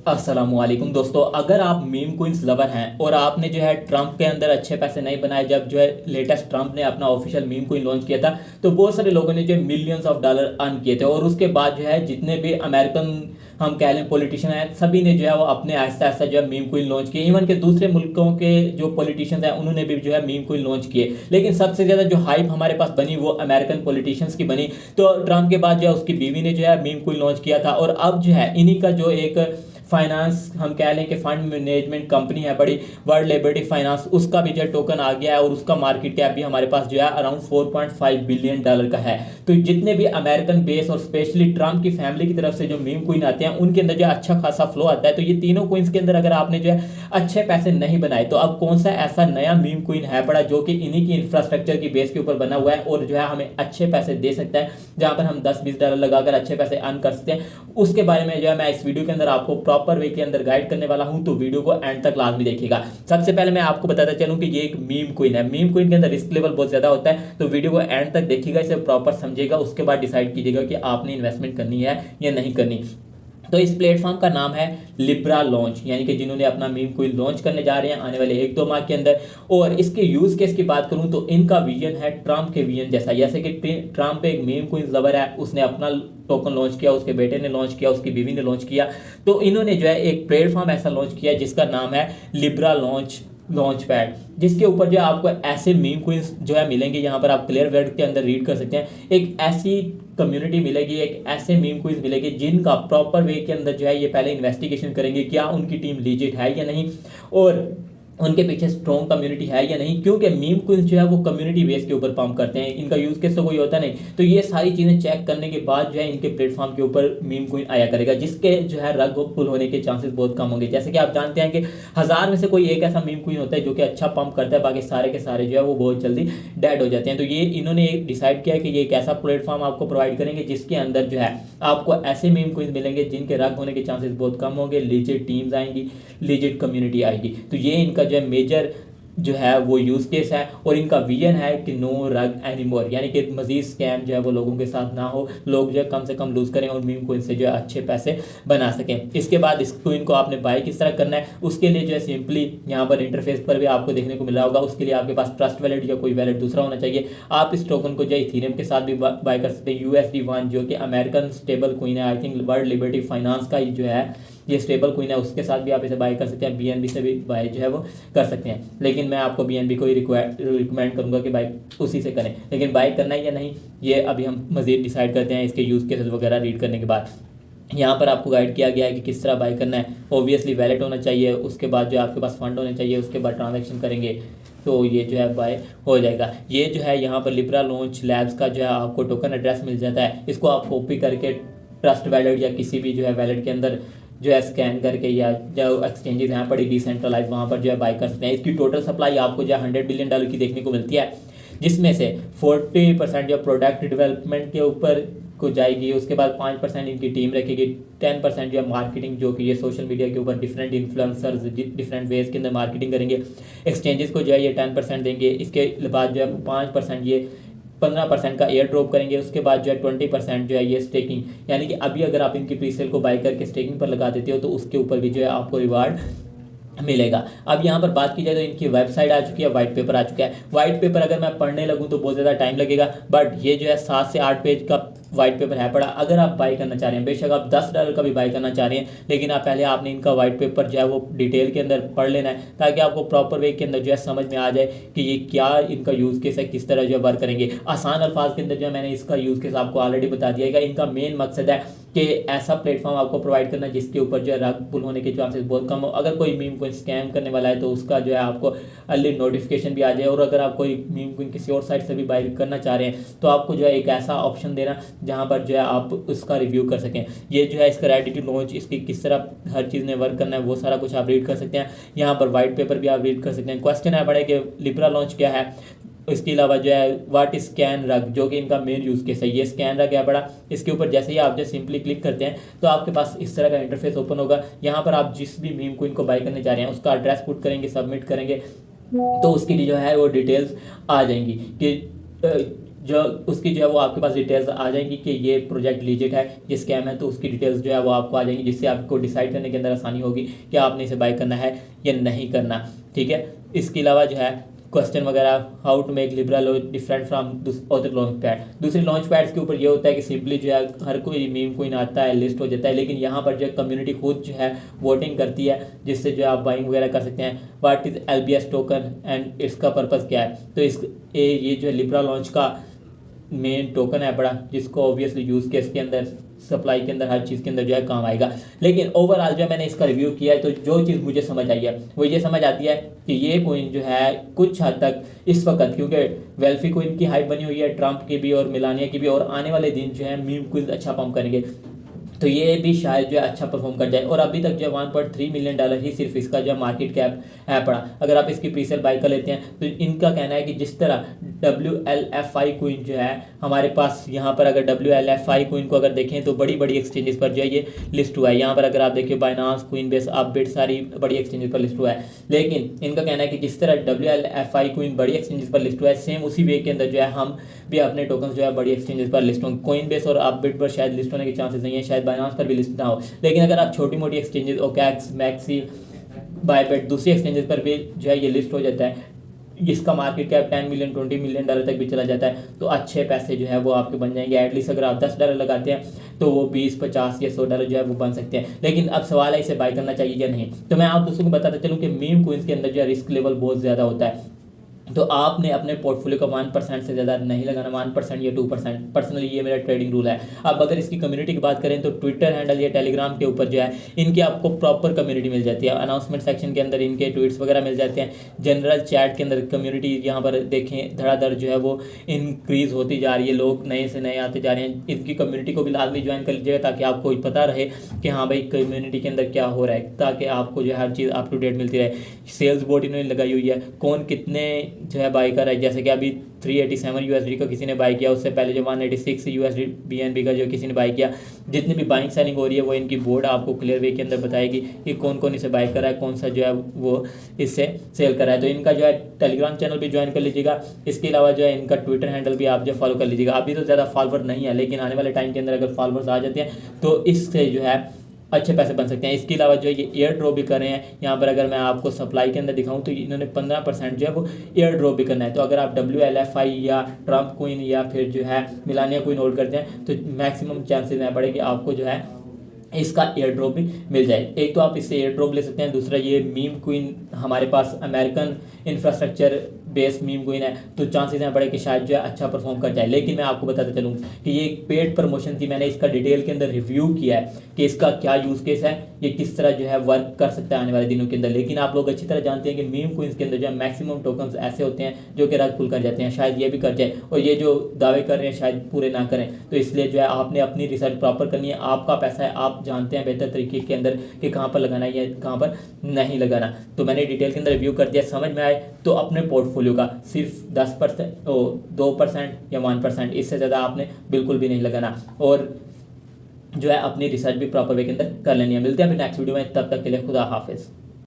अस्सलामुअलैकुम दोस्तों, अगर आप मीम क्वींस लवर हैं और आपने जो है ट्रंप के अंदर अच्छे पैसे नहीं बनाए, जब जो है लेटेस्ट ट्रंप ने अपना ऑफिशियल मीम क्वीन लॉन्च किया था तो बहुत सारे लोगों ने जो मिलियंस ऑफ डॉलर अर्न किए थे। और उसके बाद जो है जितने भी अमेरिकन हम कह लें पॉलिटिशियन हैं, सभी ने जो है वो अपने आहिस्ता आहिस्ता जो है मीम क्वीन लॉन्च किए। इवन के दूसरे मुल्कों के जो पॉलिटिशियंस हैं उन्होंने भी जो है मीम क्वीन लॉन्च किए, लेकिन सबसे ज़्यादा जो हाइप हमारे पास बनी वो अमेरिकन पॉलिटिशियंस की बनी। तो ट्रंप के बाद जो है उसकी बीवी ने जो है मीम क्वीन लॉन्च किया था, और अब जो है इन्हीं का जो एक फाइनेंस हम कह लें कि फंड मैनेजमेंट कंपनी है बड़ी, वर्ल्ड लिबर्टी फाइनेंस, उसका भी जो टोकन आ गया है और उसका मार्केट कैप भी हमारे पास जो है अराउंड 4.5 बिलियन डॉलर का है। तो जितने भी अमेरिकन बेस और स्पेशली ट्रंप की फैमिली की तरफ से जो मीम क्वीन आते हैं उनके अंदर जो अच्छा खासा फ्लो आता है। तो ये तीनों क्वींस के अंदर अगर आपने जो है अच्छे पैसे नहीं बनाए तो अब कौन सा ऐसा नया मीम क्वीन है बड़ा जो कि इन्हीं की इंफ्रास्ट्रक्चर की बेस के ऊपर बना हुआ है और जो है हमें अच्छे पैसे दे सकता है, जहां पर हम 10-20 डॉलर लगाकर अच्छे पैसे अर्न कर सकते हैं। उसके बारे में जो है मैं इस वीडियो के अंदर आपको प्रॉपर वे के अंदर गाइड करने वाला हूं, तो वीडियो को एंड तक लाजमी देखिएगा। सबसे पहले मैं आपको बताता चलूं कि ये एक मीम क्वीन है। मीम क्वीन के अंदर रिस्क लेवल बहुत ज्यादा होता है, तो वीडियो को एंड तक देखिएगा, इसे प्रॉपर समझिएगा, उसके बाद डिसाइड कीजिएगा कि आपने इन्वेस्टमेंट करनी है या नहीं करनी। तो इस प्लेटफॉर्म का नाम है लिब्रा लॉन्च, यानी कि जिन्होंने अपना मीम क्वीन लॉन्च करने जा रहे हैं आने वाले 1-2 माह के अंदर। और इसके यूज केस की बात करूं तो इनका विजन है ट्रंप के विजन जैसा। जैसे कि ट्रंप एक मीम क्वीन लवर है, उसने अपना टोकन लॉन्च किया, उसके बेटे ने लॉन्च किया, उसकी बीवी ने लॉन्च किया, तो इन्होंने जो है एक प्लेटफॉर्म ऐसा लॉन्च किया जिसका नाम है लिब्रा लॉन्च पैड, जिसके ऊपर जो आपको ऐसे मीम क्वींस जो है मिलेंगे। यहाँ पर आप क्लियर वर्ड के अंदर रीड कर सकते हैं, एक ऐसी कम्युनिटी मिलेगी, एक ऐसे मीम क्वींस मिलेगी जिनका प्रॉपर वे के अंदर जो है ये पहले इन्वेस्टिगेशन करेंगे क्या उनकी टीम लीजिट है या नहीं, और उनके पीछे स्ट्रॉन्ग कम्युनिटी है या नहीं, क्योंकि मीम क्वींस जो है वो कम्युनिटी बेस के ऊपर पंप करते हैं, इनका यूज केस तो कोई होता नहीं। तो ये सारी चीज़ें चेक करने के बाद जो है इनके प्लेटफॉर्म के ऊपर मीम क्वीन आया करेगा, जिसके जो है रग पुल होने के चांसेस बहुत कम होंगे। जैसे कि आप जानते हैं कि 1000 में से कोई एक ऐसा मीम क्वीन होता है जो कि अच्छा पंप करता है, बाकी सारे के सारे जो है वो बहुत जल्दी डेड हो जाते हैं। तो ये इन्होंने डिसाइड किया कि ये एक ऐसा प्लेटफॉर्म आपको प्रोवाइड करेंगे जिसके अंदर जो है आपको ऐसे मीम क्वीन मिलेंगे जिनके रग होने के चांसेस बहुत कम होंगे, लीजिट टीम्स आएंगी, लीजिट कम्युनिटी आएगी। तो ये इनका जो है मेजर जो है वो यूज़ केस है, और इनका विजन है कि नो रग एनीमोर, यानी कि मजीद स्कैम जो है वो लोगों के साथ ना हो, लोग जो है कम से कम लूज करें और मीम कोइन से जो है अच्छे पैसे बना सकें। इसके बाद इस कोइन को आपने बाय किस तरह करना है, उसके लिए जो है सिंपली यहाँ पर इंटरफेस पर भी आपको देखने को मिल रहा होगा। उसके लिए आपके पास ट्रस्ट वैलेट या कोई वैलेट दूसरा होना चाहिए। आप इस टोकन को जो है इथेरियम के साथ भी बाय कर सकते हैं। USD1 जो कि अमेरिकन स्टेबल कोइन है, I think world liberty finance का जो है ये स्टेबल कोइन है, उसके साथ भी आप इसे बाय कर सकते हैं। BNB से भी बाय जो है वो कर सकते हैं, लेकिन मैं आपको BNB को ही रिकमेंड करूंगा कि बाय उसी से करें। लेकिन बाय करना है या नहीं ये अभी हम मजीद डिसाइड करते हैं इसके यूज़ केसेस वगैरह रीड करने के बाद। यहाँ पर आपको गाइड किया गया है कि किस तरह बाय करना है। ऑब्वियसली वैलेट होना चाहिए, उसके बाद जो आपके पास फंड होने चाहिए, उसके बाद ट्रांजेक्शन करेंगे तो ये जो है बाय हो जाएगा। ये जो है यहाँ पर लिब्रा लॉन्च लैब्स का जो है आपको टोकन एड्रेस मिल जाता है, इसको आप कॉपी करके ट्रस्ट वैलेट या किसी भी जो है वैलेट के अंदर जो है स्कैन करके या जो एक्सचेंजेस यहाँ पर डिसेंट्रलाइज वहाँ पर जो है बाय कर सकते हैं। इसकी टोटल सप्लाई आपको जो है $100 बिलियन की देखने को मिलती है, जिसमें से 40% जो प्रोडक्ट डेवलपमेंट के ऊपर को जाएगी, उसके बाद 5% इनकी टीम रखेगी, 10% जो है मार्केटिंग, जो कि ये सोशल मीडिया के ऊपर डिफरेंट इन्फ्लुएंसर्स डिफरेंट वेज के अंदर मार्केटिंग करेंगे। एक्सचेंजेस को जो है ये 10% देंगे। इसके बाद जो है 5% ये 15% का एयर ड्रॉप करेंगे। उसके बाद जो है 20% जो है ये स्टेकिंग, यानी कि अभी अगर आप इनकी प्रीसेल को बाय करके स्टेकिंग पर लगा देते हो तो उसके ऊपर भी जो है आपको रिवार्ड मिलेगा। अब यहाँ पर बात की जाए तो इनकी वेबसाइट आ चुकी है, व्हाइट पेपर आ चुका है। व्हाइट पेपर अगर मैं पढ़ने लगूँ तो बहुत ज़्यादा टाइम लगेगा, बट ये जो है 7 से 8 पेज का व्हाइट पेपर है पड़ा। अगर आप बाय करना चाह रहे हैं, बेशक आप $10 का भी बाय करना चाह रहे हैं, लेकिन आप पहले आपने इनका व्हाइट पेपर जो है वो डिटेल के अंदर पढ़ लेना है, ताकि आपको प्रॉपर वे के अंदर जो है समझ में आ जाए कि ये क्या इनका यूज़ केस है, किस तरह जो है वर्क करेंगे। आसान अल्फाज के अंदर जो है मैंने इसका यूज़ केस आपको ऑलरेडी बता दिया है। इनका मेन मकसद है कि ऐसा प्लेटफॉर्म आपको प्रोवाइड करना जिसके ऊपर जो है रग पुल होने के चांसेस बहुत कम हो। अगर कोई मीम कोई स्कैम करने वाला है तो उसका जो है आपको अर्ली नोटिफिकेशन भी आ जाए, और अगर आप कोई मीम कोइन किसी और साइट से भी बाय करना चाह रहे हैं तो आपको जो है एक ऐसा ऑप्शन देना जहां पर जो है आप उसका रिव्यू कर सकें। ये जो है इसका रेडी टू लॉन्च, इसकी किस तरह हर चीज़ में वर्क करना है वो सारा कुछ आप रीड कर सकते हैं। यहाँ पर व्हाइट पेपर भी आप रीड कर सकते हैं। क्वेश्चन है बड़े कि लिब्रा लॉन्च क्या है, इसके अलावा जो है व्हाट इज स्कैन रग, जो कि इनका मेन यूज केस है। ये स्कैन रग है बड़ा, इसके ऊपर जैसे ही आप जो सिंपली क्लिक करते हैं तो आपके पास इस तरह का इंटरफेस ओपन होगा। यहाँ पर आप जिस भी मीम कोइन को बाय करने जा रहे हैं उसका एड्रेस पुट करेंगे, सबमिट करेंगे, तो उसके लिए जो है वो डिटेल्स आ जाएंगी कि जो उसकी जो है वो आपके पास डिटेल्स आ जाएंगी कि ये प्रोजेक्ट लीजिट है, ये स्कैम है, तो उसकी डिटेल्स जो है वो आपको आ जाएंगी, जिससे आपको डिसाइड करने के अंदर आसानी होगी कि आपने इसे बाय करना है या नहीं करना। ठीक है, इसके अलावा जो है क्वेश्चन वगैरह, how to make Libra different from other launch pad. दूसरे लॉन्च पैड्स के ऊपर ये होता है कि सिंपली जो है हर कोई मीम कोइन आता है, लिस्ट हो जाता है, लेकिन यहाँ पर जो है कम्युनिटी खुद जो है वोटिंग करती है, जिससे जो है आप बाइंग वगैरह कर सकते हैं। What is LBS token and इसका पर्पज़ क्या है, तो ये जो है लिब्रा लॉन्च का मेन टोकन है बड़ा, जिसको ऑब्वियसली यूज़ केस के अंदर, सप्लाई के अंदर, हर चीज़ के अंदर जो है काम आएगा। लेकिन ओवरऑल जो मैंने इसका रिव्यू किया है, तो जो चीज़ मुझे समझ आई है वो ये समझ आती है कि ये कोइन जो है कुछ हद तक इस वक्त, क्योंकि वेल्फी कोइन की हाइप बनी हुई है, ट्रंप की भी और मिलानिया की भी, और आने वाले दिन जो है मीम कोइन अच्छा परफॉर्म करेंगे, तो ये भी शायद जो है अच्छा परफॉर्म कर जाए। और अभी तक जो $1.3 मिलियन ही सिर्फ इसका जो मार्केट कैप है पड़ा। अगर आप इसकी प्रीसेल बाई कर लेते हैं तो इनका कहना है कि जिस तरह WLFI कोइन जो है हमारे पास, यहाँ पर अगर WLFI कोइन को अगर देखें तो बड़ी बड़ी एक्सचेंजेस पर जो है ये लिस्ट हुआ है। यहाँ पर अगर आप देखिए बाइनांस, कोइनबेस, अपबिट, सारी बड़ी एक्सचेंजेस पर लिस्ट हुआ है। लेकिन इनका कहना है कि जिस तरह WLFI कोइन बड़ी एक्सचेंजेस पर लिस्ट हुआ है, सेम उसी वे के अंदर जो है हम भी अपने टोकन जो है बड़ी एक्सचेंजेस पर लिस्ट होंगे। कोइनबेस और अपबिट पर शायद लिस्ट होने के चांसेस नहीं है, शायद बाइनांस पर भी लिस्ट ना हो। लेकिन अगर आप छोटी मोटी एक्सचेंजेस, ओकेक्स, मैक्सी, बायबेट, दूसरी एक्सचेंजेस पर भी जो है ये लिस्ट हो जाता है, इसका मार्केट कैप $10 मिलियन, $20 मिलियन तक भी चला जाता है, तो अच्छे पैसे जो है वो आपके बन जाएंगे। एटलीस्ट अगर आप $10 लगाते हैं तो वो 20, 50 या $100 जो है वो बन सकते हैं। लेकिन अब सवाल है इसे बाय करना चाहिए या नहीं। तो मैं आप दोस्तों को बताता चलूँ कि मीम कोइंस के अंदर जो है रिस्क लेवल बहुत ज़्यादा होता है, तो आपने अपने पोर्टफोलियो का 1% से ज़्यादा नहीं लगाना, 1% या 2%। पर्सनली ये मेरा ट्रेडिंग रूल है। अब अगर इसकी कम्युनिटी की बात करें तो ट्विटर हैंडल या टेलीग्राम के ऊपर जो है इनकी आपको प्रॉपर कम्युनिटी मिल जाती है। अनाउंसमेंट सेक्शन के अंदर इनके ट्वीट्स वगैरह मिल जाते हैं। जनरल चैट के अंदर कम्युनिटी यहाँ पर देखें धड़ाधड़ जो है वो इंक्रीज़ होती जा रही है, लोग नए से नए आते जा रहे हैं। इनकी कम्युनिटी को भी लाजमी ज्वाइन कर लीजिएगा ताकि आपको पता रहे कि हाँ भाई कम्युनिटी के अंदर क्या हो रहा है, ताकि आपको जो है हर चीज़ अप टू डेट मिलती रहे। सेल्स बोर्ड इन्होंने लगाई हुई है, कौन कितने जो है बाई कर रहा है। जैसे कि अभी $387 का किसी ने बाई किया, उससे पहले जो $186 BNB का जो किसी ने बाई किया। जितनी भी बाइंग सेलिंग हो रही है वो इनकी बोर्ड आपको क्लियर वे के अंदर बताएगी कि कौन कौन इसे बाई कर रहा है, कौन सा जो है वो इससे सेल कर रहा है। तो इनका जो है टेलीग्राम चैनल भी ज्वाइन कर लीजिएगा। इसके अलावा जो है इनका ट्विटर हैंडल भी आप जो फॉलो कर लीजिएगा। अभी तो ज़्यादा फॉलोवर नहीं है, लेकिन आने वाले टाइम के अंदर अगर फॉलोवर्स आ जाते हैं तो इससे जो है अच्छे पैसे बन सकते हैं। इसके अलावा जो है ये एयर ड्रॉप भी कर रहे हैं। यहाँ पर अगर मैं आपको सप्लाई के अंदर दिखाऊं तो इन्होंने 15% जो है वो एयर ड्रॉप भी करना है। तो अगर आप WLFI या ट्रंप कोइन या फिर जो है मिलानिया कोइन होल्ड करते हैं तो मैक्सिमम चांसेस हैं बड़े कि आपको जो है इसका एयर ड्रॉप भी मिल जाए। एक तो आप इससे एयर ड्रॉप ले सकते हैं, दूसरा ये मीम क्वीन हमारे पास American infrastructure based meme queen है, तो चांसेस हैं बड़े कि शायद जो है अच्छा परफॉर्म कर जाए। लेकिन मैं आपको बताता चलूँ कि ये एक पेड प्रमोशन थी, मैंने इसका डिटेल के अंदर रिव्यू किया है कि इसका क्या यूज़ केस है, ये किस तरह जो है वर्क कर सकता है आने वाले दिनों के अंदर। लेकिन आप लोग अच्छी तरह जानते हैं कि मीम क्वींस के अंदर जो है मैक्सिमम टोकन्स ऐसे होते हैं जो कि रग पुल कर जाते हैं, शायद ये भी कर जाए, और ये जो दावे कर रहे हैं शायद पूरे ना करें। तो इसलिए जो है आपने अपनी रिसर्च प्रॉपर करनी है। आपका पैसा है, आप जानते हैं बेहतर तरीके के अंदर कि कहाँ पर लगाना है या कहाँ पर नहीं लगाना। तो मैंने डिटेल के अंदर रिव्यू कर दिया, समझ में आए तो अपने पोर्टफोलियो का सिर्फ 10%, 2% या 1%, इससे ज़्यादा आपने बिल्कुल भी नहीं लगाना, और जो है अपनी रिसर्च भी प्रॉपर वे के अंदर कर लेनी है। मिलते हैं फिर नेक्स्ट वीडियो में, तब तक के लिए खुदा हाफिज़।